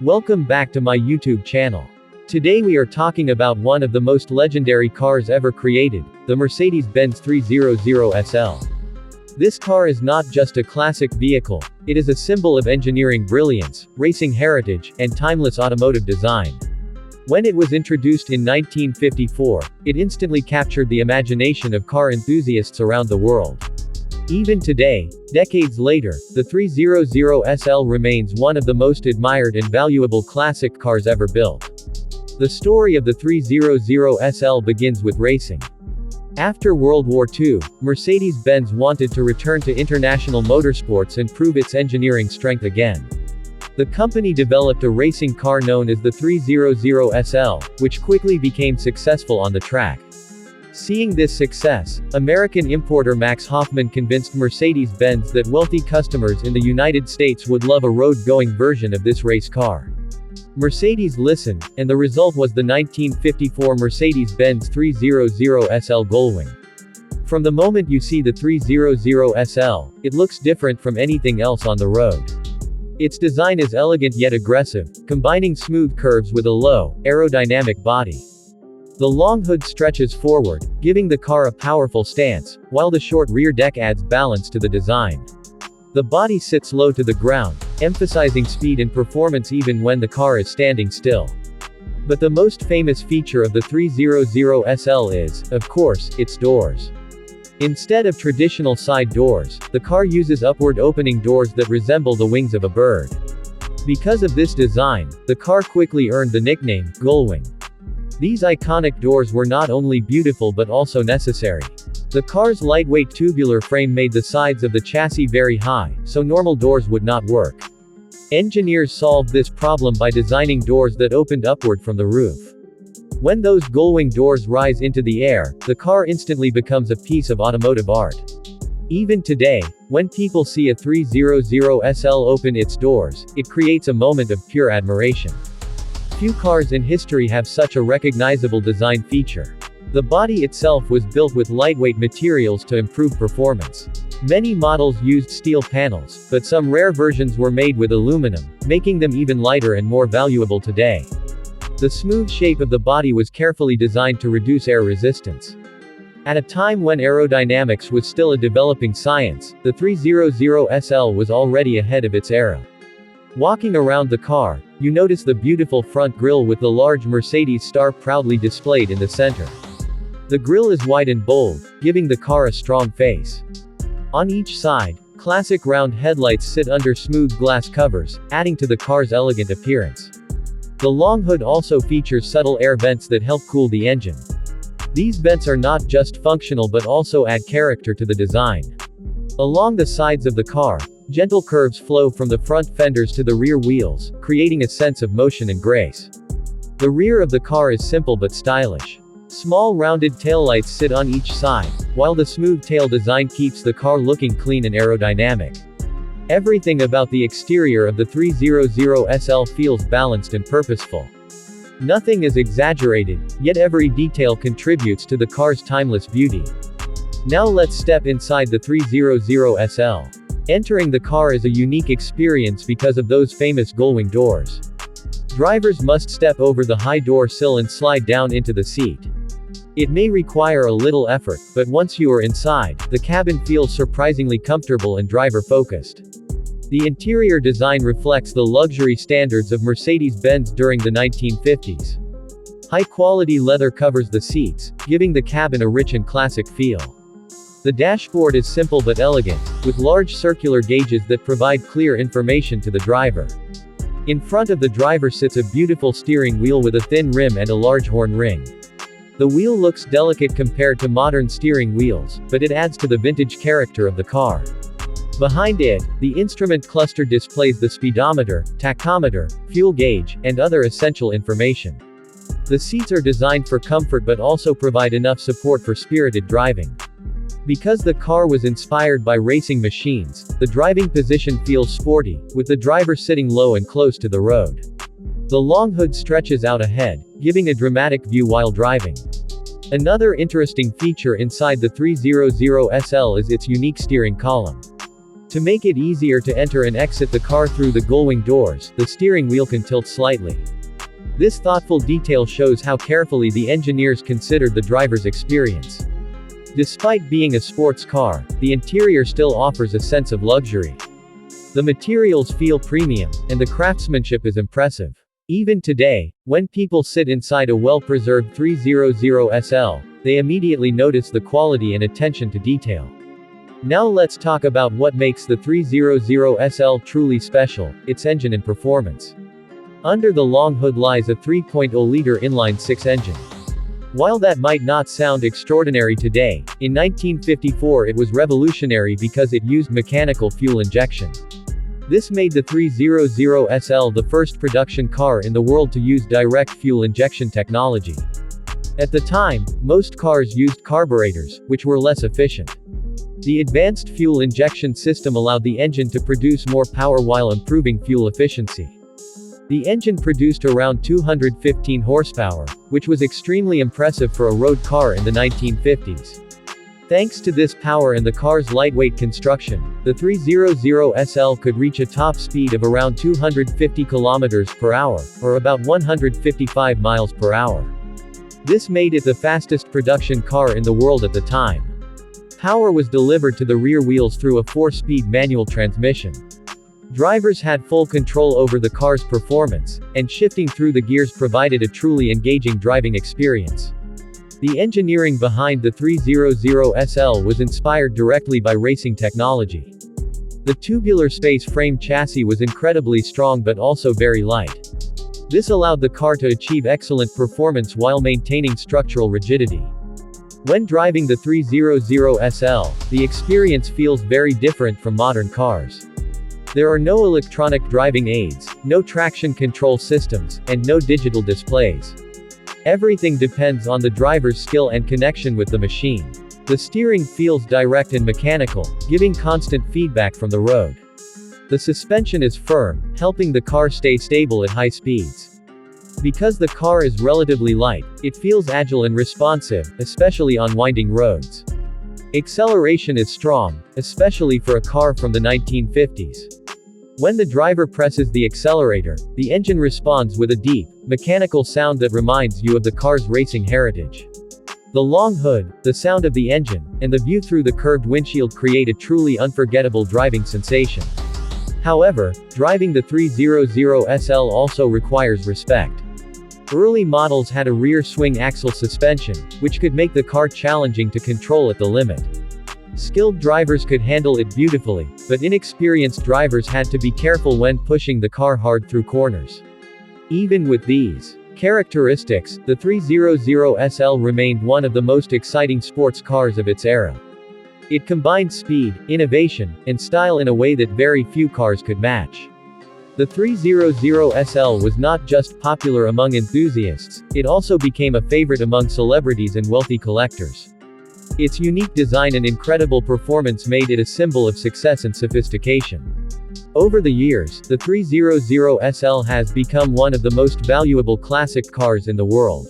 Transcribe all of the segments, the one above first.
Welcome back to my YouTube channel. Today we are talking about one of the most legendary cars ever created, the Mercedes-Benz 300SL. This car is not just a classic vehicle, it is a symbol of engineering brilliance, racing heritage, and timeless automotive design. When it was introduced in 1954, it instantly captured the imagination of car enthusiasts around the world. Even today, decades later, the 300SL remains one of the most admired and valuable classic cars ever built. The story of the 300SL begins with racing. After World War II, Mercedes-Benz wanted to return to international motorsports and prove its engineering strength again. The company developed a racing car known as the 300SL, which quickly became successful on the track. Seeing this success, American importer Max Hoffman convinced Mercedes-Benz that wealthy customers in the United States would love a road-going version of this race car. Mercedes listened, and the result was the 1954 Mercedes-Benz 300SL Gullwing. From the moment you see the 300SL, it looks different from anything else on the road. Its design is elegant yet aggressive, combining smooth curves with a low, aerodynamic body. The long hood stretches forward, giving the car a powerful stance, while the short rear deck adds balance to the design. The body sits low to the ground, emphasizing speed and performance even when the car is standing still. But the most famous feature of the 300SL is, of course, its doors. Instead of traditional side doors, the car uses upward opening doors that resemble the wings of a bird. Because of this design, the car quickly earned the nickname, Gullwing. These iconic doors were not only beautiful but also necessary. The car's lightweight tubular frame made the sides of the chassis very high, so normal doors would not work. Engineers solved this problem by designing doors that opened upward from the roof. When those Gullwing doors rise into the air, the car instantly becomes a piece of automotive art. Even today, when people see a 300SL open its doors, it creates a moment of pure admiration. Few cars in history have such a recognizable design feature. The body itself was built with lightweight materials to improve performance. Many models used steel panels, but some rare versions were made with aluminum, making them even lighter and more valuable today. The smooth shape of the body was carefully designed to reduce air resistance. At a time when aerodynamics was still a developing science, the 300SL was already ahead of its era. Walking around the car, you notice the beautiful front grille with the large Mercedes star proudly displayed in the center. The grille is wide and bold, giving the car a strong face. On each side, classic round headlights sit under smooth glass covers, adding to the car's elegant appearance. The long hood also features subtle air vents that help cool the engine. These vents are not just functional but also add character to the design. Along the sides of the car, gentle curves flow from the front fenders to the rear wheels, creating a sense of motion and grace. The rear of the car is simple but stylish. Small rounded taillights sit on each side, while the smooth tail design keeps the car looking clean and aerodynamic. Everything about the exterior of the 300SL feels balanced and purposeful. Nothing is exaggerated, yet every detail contributes to the car's timeless beauty. Now let's step inside the 300SL. Entering the car is a unique experience because of those famous Gullwing doors. Drivers must step over the high door sill and slide down into the seat. It may require a little effort, but once you are inside, the cabin feels surprisingly comfortable and driver-focused. The interior design reflects the luxury standards of Mercedes-Benz during the 1950s. High-quality leather covers the seats, giving the cabin a rich and classic feel. The dashboard is simple but elegant, with large circular gauges that provide clear information to the driver. In front of the driver sits a beautiful steering wheel with a thin rim and a large horn ring. The wheel looks delicate compared to modern steering wheels, but it adds to the vintage character of the car. Behind it, the instrument cluster displays the speedometer, tachometer, fuel gauge, and other essential information. The seats are designed for comfort but also provide enough support for spirited driving. Because the car was inspired by racing machines, the driving position feels sporty, with the driver sitting low and close to the road. The long hood stretches out ahead, giving a dramatic view while driving. Another interesting feature inside the 300SL is its unique steering column. To make it easier to enter and exit the car through the Gullwing doors, the steering wheel can tilt slightly. This thoughtful detail shows how carefully the engineers considered the driver's experience. Despite being a sports car, the interior still offers a sense of luxury. The materials feel premium, and the craftsmanship is impressive. Even today, when people sit inside a well-preserved 300SL, they immediately notice the quality and attention to detail. Now let's talk about what makes the 300SL truly special, its engine and performance. Under the long hood lies a 3.0-liter inline-six engine. While that might not sound extraordinary today, in 1954 it was revolutionary because it used mechanical fuel injection. This made the 300SL the first production car in the world to use direct fuel injection technology. At the time, most cars used carburetors, which were less efficient. The advanced fuel injection system allowed the engine to produce more power while improving fuel efficiency. The engine produced around 215 horsepower, which was extremely impressive for a road car in the 1950s. Thanks to this power and the car's lightweight construction, the 300SL could reach a top speed of around 250 km per hour, or about 155 miles per hour. This made it the fastest production car in the world at the time. Power was delivered to the rear wheels through a 4-speed manual transmission. Drivers had full control over the car's performance, and shifting through the gears provided a truly engaging driving experience. The engineering behind the 300SL was inspired directly by racing technology. The tubular space frame chassis was incredibly strong but also very light. This allowed the car to achieve excellent performance while maintaining structural rigidity. When driving the 300SL, the experience feels very different from modern cars. There are no electronic driving aids, no traction control systems, and no digital displays. Everything depends on the driver's skill and connection with the machine. The steering feels direct and mechanical, giving constant feedback from the road. The suspension is firm, helping the car stay stable at high speeds. Because the car is relatively light, it feels agile and responsive, especially on winding roads. Acceleration is strong, especially for a car from the 1950s. When the driver presses the accelerator, the engine responds with a deep, mechanical sound that reminds you of the car's racing heritage. The long hood, the sound of the engine, and the view through the curved windshield create a truly unforgettable driving sensation. However, driving the 300SL also requires respect. Early models had a rear swing axle suspension, which could make the car challenging to control at the limit. Skilled drivers could handle it beautifully, but inexperienced drivers had to be careful when pushing the car hard through corners. Even with these characteristics, the 300SL remained one of the most exciting sports cars of its era. It combined speed, innovation, and style in a way that very few cars could match. The 300SL was not just popular among enthusiasts, it also became a favorite among celebrities and wealthy collectors. Its unique design and incredible performance made it a symbol of success and sophistication. Over the years, the 300SL has become one of the most valuable classic cars in the world.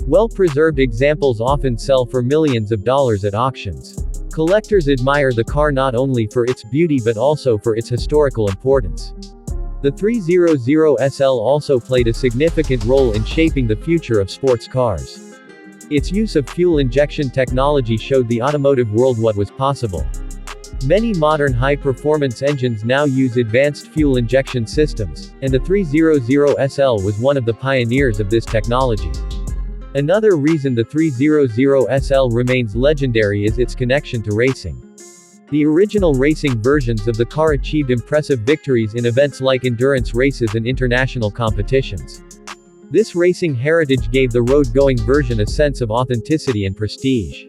Well-preserved examples often sell for millions of dollars at auctions. Collectors admire the car not only for its beauty but also for its historical importance. The 300SL also played a significant role in shaping the future of sports cars. Its use of fuel injection technology showed the automotive world what was possible. Many modern high-performance engines now use advanced fuel injection systems, and the 300SL was one of the pioneers of this technology. Another reason the 300SL remains legendary is its connection to racing. The original racing versions of the car achieved impressive victories in events like endurance races and international competitions. This racing heritage gave the road-going version a sense of authenticity and prestige.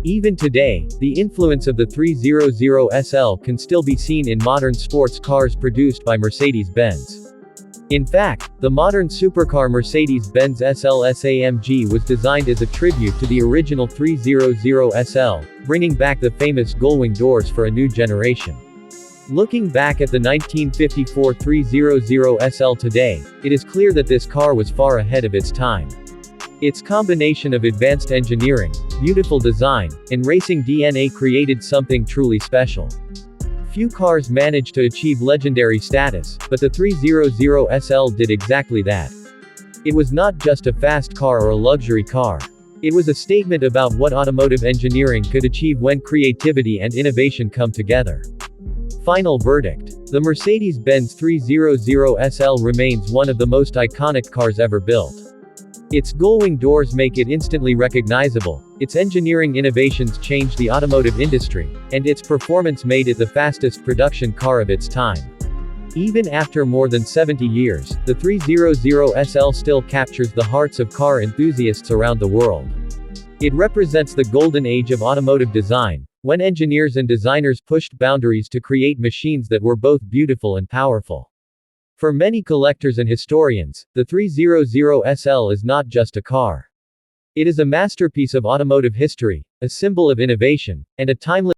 Even today, the influence of the 300SL can still be seen in modern sports cars produced by Mercedes-Benz. In fact, the modern supercar Mercedes-Benz SL-AMG was designed as a tribute to the original 300SL, bringing back the famous Gullwing doors for a new generation. Looking back at the 1954 300SL today, it is clear that this car was far ahead of its time. Its combination of advanced engineering, beautiful design, and racing DNA created something truly special. Few cars manage to achieve legendary status, but the 300SL did exactly that. It was not just a fast car or a luxury car. It was a statement about what automotive engineering could achieve when creativity and innovation come together. Final verdict. The Mercedes-Benz 300SL remains one of the most iconic cars ever built. Its gullwing doors make it instantly recognizable, its engineering innovations changed the automotive industry, and its performance made it the fastest production car of its time. Even after more than 70 years, the 300SL still captures the hearts of car enthusiasts around the world. It represents the golden age of automotive design, when engineers and designers pushed boundaries to create machines that were both beautiful and powerful. For many collectors and historians, the 300SL is not just a car. It is a masterpiece of automotive history, a symbol of innovation, and a timeless